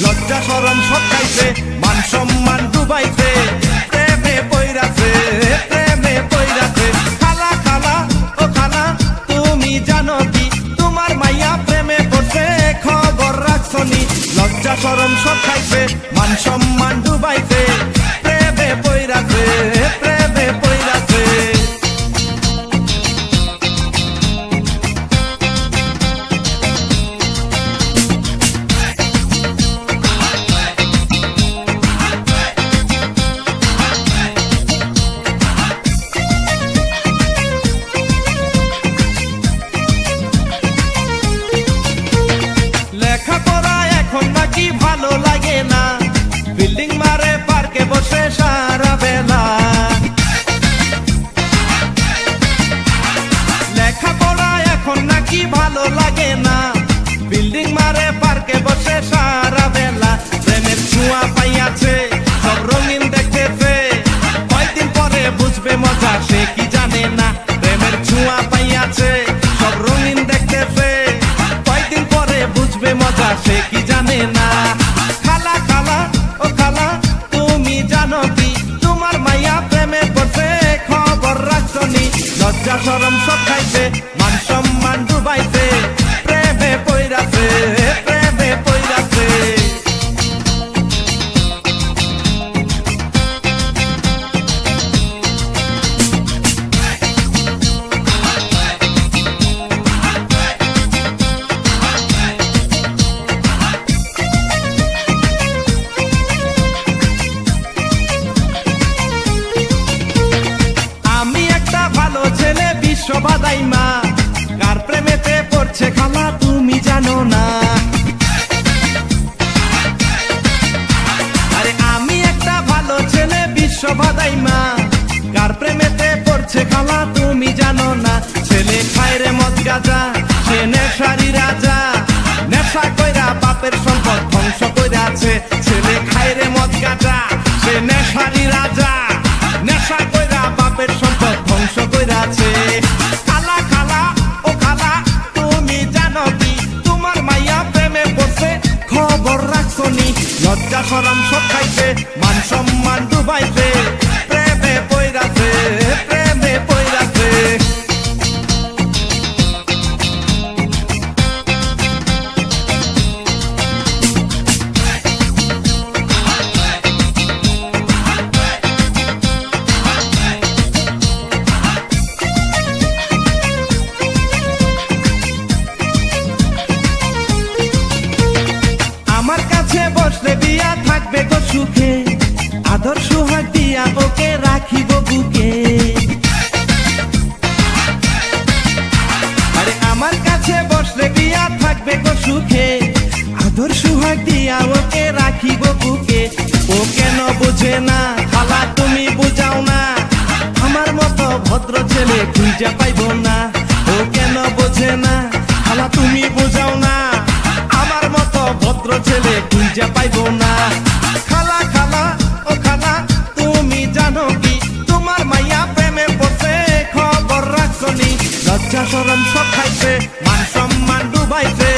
লজ্জা শরম সব খাইছে, মান সম্মান ডুবাইছে, প্রেমে পইরাছে, প্রেমে পইরাছে। খালা খালা ও খালা তুমি জানো কি তোমার মাইয়া প্রেমে পড়ছে, খবর রাখছনি? লজ্জা শরম সব খাইছে, মান সম্মান ডুবাইছে, প্রেমে পইরাছে, প্রেমে পইরাছে। লেখাপড়া এখন নাকি ভালো লাগে না, বিল্ডিং মারে পার্কে বসে সারা বেলা। লেখাপড়া এখন নাকি ভালো লাগে না, বিল্ডিং মারে পার্কে বসে সারা বেলা। প্রেমের ছোঁয়া পাইয়াছে, সব রঙিন দেখতেছে, কয়দিন পরে বুঝবে মজা সে কি জানে না। প্রেমের ছোঁয়া পাইয়াছে, সব রঙিন দেখতেছে, কয়দিন পরে বুঝবে মজা সে কি জানে না। খালা খালা ও খালা তুমি জানো কি তোমার মাইয়া প্রেমে পড়ছে, খবর রাখছনি? লজ্জা শরম সব খাইছে, মান সম্মান ডুবাইছে, প্রেমে পইরাছে, প্রেমে পইরাছে। আমি একটা ভালো ছেলে বিশ্ববাদাই মা, কার প্রেমেতে পড়ছে খালা তুমি জানো না। আরে আমি একটা ভালো ছেলে বিশ্ববাদাই মা, কার প্রেমেতে পড়ছে খালা তুমি জানো না। ছেলে খায় রে মদ গাঁজা, সে নেশারি রাজা, নেশা কইরা বাপের সম্পদ ধ্বংস কইরাছে। ছেলে খায় রে মদ গাঁজা, সে নেশারি রাজা, নেশা কইরা বাপের সম্পদ ধ্বংস কইরাছে। খালা খালা ও খালা তুমি জানো কি তোমার মাইয়া প্রেমে পড়ছে, খবর রাখছনি? লজ্জা শরম সব খাইছে, মান সম্মান ডুবাইছে, প্রেমে পইরাছে, প্রেমে পইরাছে। আমার কাছে বসলে বিয়া থাকবে গো সুখে, আদর সোহাগ দিয়া ওকে রাখিব বুকে। আরে আমার কাছে বসলে বিয়া থাকবে গো সুখে, আদর সোহাগ দিয়া ওকে রাখিব বুকে। ও কেন বুঝে না খালা তুমি বুঝাও না, আমার মতো ভদ্র ছেলে খুঁজে পাইব না। ও কেন বোঝে না খালা তুমি বুঝাও না, আমার মতো ভদ্র ছেলে খুঁজে পাইব না। খালা খালা ও খালা তুমি জানো কি তোমার মাইয়া প্রেমে পড়ছে, খবর রাখছনি? লজ্জা শরম সব খাইছে, মান সম্মান ডুবাইছে,